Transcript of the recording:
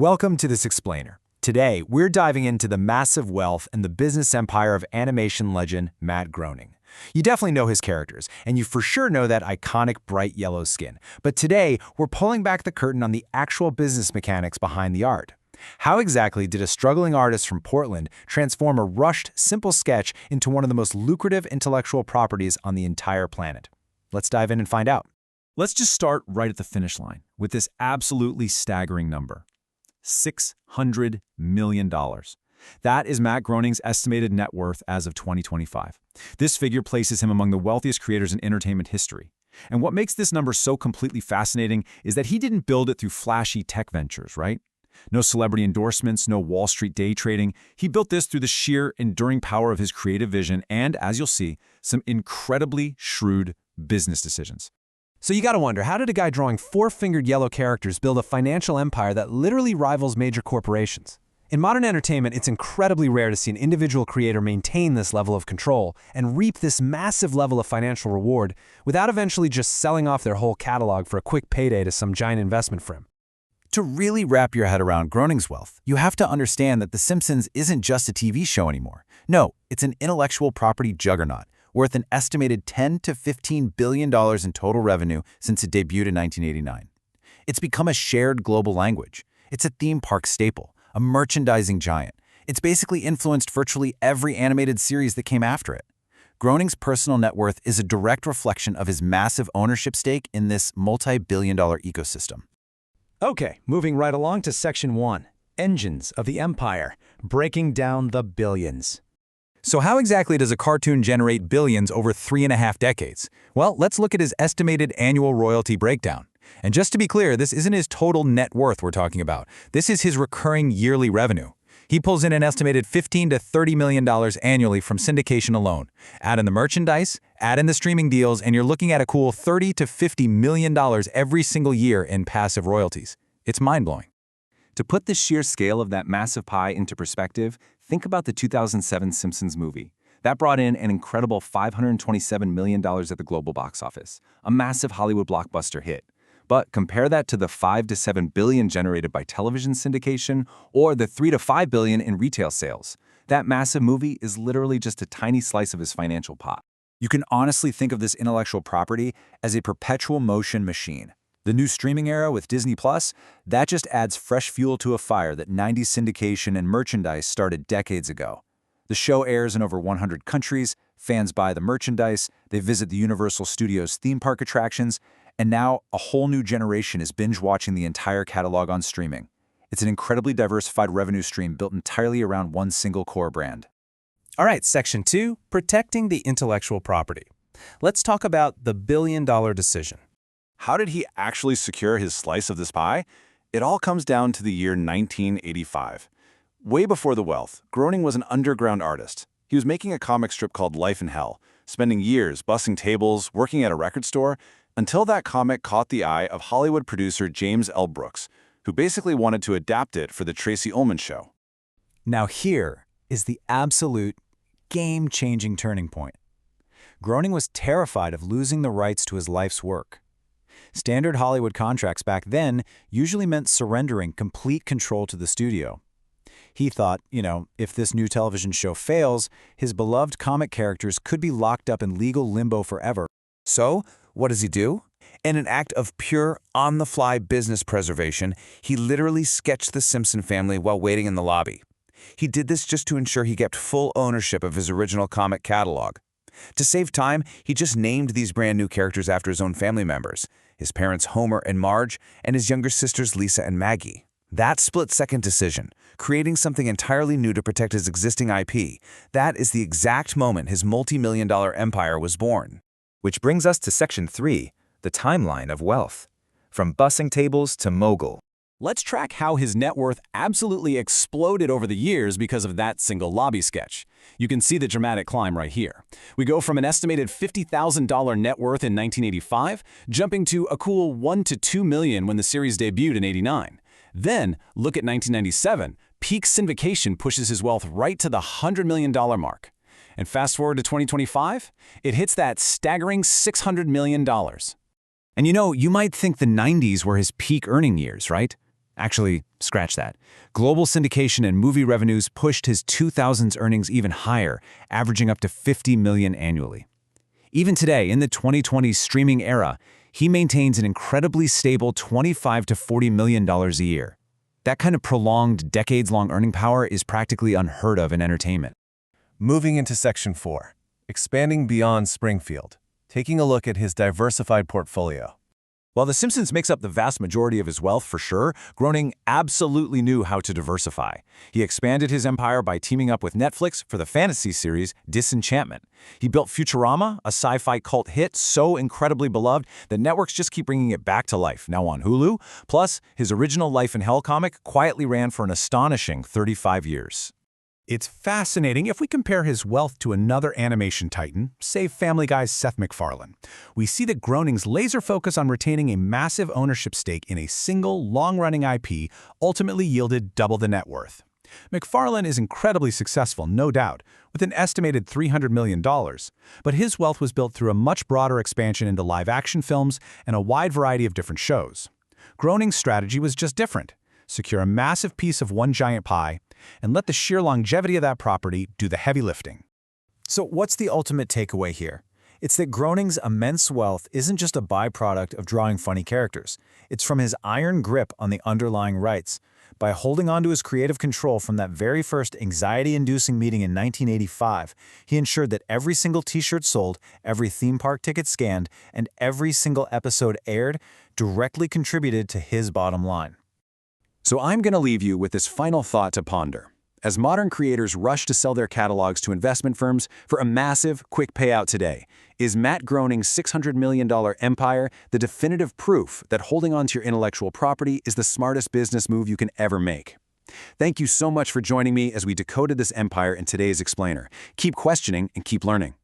Welcome to This Explainer. Today, we're diving into the massive wealth and the business empire of animation legend Matt Groening. You definitely know his characters, and you for sure know that iconic bright yellow skin. But today, we're pulling back the curtain on the actual business mechanics behind the art. How exactly did a struggling artist from Portland transform a rushed, simple sketch into one of the most lucrative intellectual properties on the entire planet? Let's dive in and find out. Let's just start right at the finish line with this absolutely staggering number. $600 million. That is Matt Groening's estimated net worth as of 2025. This figure places him among the wealthiest creators in entertainment history. And what makes this number so completely fascinating is that he didn't build it through flashy tech ventures, right? No celebrity endorsements, no Wall Street day trading. He built this through the sheer, enduring power of his creative vision and, as you'll see, some incredibly shrewd business decisions. So you gotta wonder, how did a guy drawing four-fingered yellow characters build a financial empire that literally rivals major corporations? In modern entertainment, it's incredibly rare to see an individual creator maintain this level of control and reap this massive level of financial reward without eventually just selling off their whole catalog for a quick payday to some giant investment firm. To really wrap your head around Groening's wealth, you have to understand that The Simpsons isn't just a TV show anymore. No, it's an intellectual property juggernaut, worth an estimated $10 to $15 billion in total revenue since it debuted in 1989. It's become a shared global language. It's a theme park staple, a merchandising giant. It's basically influenced virtually every animated series that came after it. Groening's personal net worth is a direct reflection of his massive ownership stake in this multi-billion-dollar ecosystem. Okay, moving right along to Section 1, Engines of the Empire, breaking down the billions. So how exactly does a cartoon generate billions over 3.5 decades? Well, let's look at his estimated annual royalty breakdown. And just to be clear, this isn't his total net worth we're talking about. This is his recurring yearly revenue. He pulls in an estimated $15 to $30 million annually from syndication alone. Add in the merchandise, add in the streaming deals, and you're looking at a cool $30 to $50 million every single year in passive royalties. It's mind-blowing. To put the sheer scale of that massive pie into perspective, think about the 2007 Simpsons movie. That brought in an incredible $527 million at the global box office, a massive Hollywood blockbuster hit. But compare that to the $5 to $7 billion generated by television syndication or the $3 to $5 billion in retail sales. That massive movie is literally just a tiny slice of his financial pot. You can honestly think of this intellectual property as a perpetual motion machine. The new streaming era with Disney+, that just adds fresh fuel to a fire that 90s syndication and merchandise started decades ago. The show airs in over 100 countries, fans buy the merchandise, they visit the Universal Studios theme park attractions, and now a whole new generation is binge-watching the entire catalog on streaming. It's an incredibly diversified revenue stream built entirely around one single core brand. All right, Section 2, protecting the intellectual property. Let's talk about the billion-dollar decision. How did he actually secure his slice of this pie? It all comes down to the year 1985. Way before the wealth, Groening was an underground artist. He was making a comic strip called Life in Hell, spending years bussing tables, working at a record store, until that comic caught the eye of Hollywood producer James L. Brooks, who basically wanted to adapt it for the Tracy Ullman Show. Now here is the absolute game-changing turning point. Groening was terrified of losing the rights to his life's work. Standard Hollywood contracts back then usually meant surrendering complete control to the studio. He thought, if this new television show fails, his beloved comic characters could be locked up in legal limbo forever. So, what does he do? In an act of pure, on-the-fly business preservation, he literally sketched the Simpson family while waiting in the lobby. He did this just to ensure he kept full ownership of his original comic catalog. To save time, he just named these brand new characters after his own family members, his parents Homer and Marge, and his younger sisters Lisa and Maggie. That split-second decision, creating something entirely new to protect his existing IP, that is the exact moment his multi-million-dollar empire was born. Which brings us to Section 3, the timeline of wealth. From bussing tables to mogul. Let's track how his net worth absolutely exploded over the years because of that single lobby sketch. You can see the dramatic climb right here. We go from an estimated $50,000 net worth in 1985, jumping to a cool $1 to $2 million when the series debuted in '89. Then, look at 1997, peak syndication pushes his wealth right to the $100 million mark. And fast forward to 2025, it hits that staggering $600 million. And you might think the 90s were his peak earning years, right? Actually, scratch that. Global syndication and movie revenues pushed his 2000s earnings even higher, averaging up to $50 million annually. Even today, in the 2020 streaming era, he maintains an incredibly stable $25 to $40 million a year. That kind of prolonged, decades-long earning power is practically unheard of in entertainment. Moving into Section 4, expanding beyond Springfield, taking a look at his diversified portfolio. While The Simpsons makes up the vast majority of his wealth for sure, Groening absolutely knew how to diversify. He expanded his empire by teaming up with Netflix for the fantasy series Disenchantment. He built Futurama, a sci-fi cult hit so incredibly beloved that networks just keep bringing it back to life, now on Hulu. Plus, his original Life in Hell comic quietly ran for an astonishing 35 years. It's fascinating if we compare his wealth to another animation titan, say Family Guy's Seth MacFarlane. We see that Groening's laser focus on retaining a massive ownership stake in a single, long-running IP ultimately yielded double the net worth. MacFarlane is incredibly successful, no doubt, with an estimated $300 million, but his wealth was built through a much broader expansion into live-action films and a wide variety of different shows. Groening's strategy was just different. Secure a massive piece of one giant pie, and let the sheer longevity of that property do the heavy lifting. So what's the ultimate takeaway here? It's that Groening's immense wealth isn't just a byproduct of drawing funny characters. It's from his iron grip on the underlying rights. By holding on to his creative control from that very first anxiety-inducing meeting in 1985, he ensured that every single t-shirt sold, every theme park ticket scanned, and every single episode aired directly contributed to his bottom line. So I'm going to leave you with this final thought to ponder. As modern creators rush to sell their catalogs to investment firms for a massive, quick payout today, is Matt Groening's $600 million empire the definitive proof that holding on to your intellectual property is the smartest business move you can ever make? Thank you so much for joining me as we decoded this empire in today's Explainer. Keep questioning and keep learning.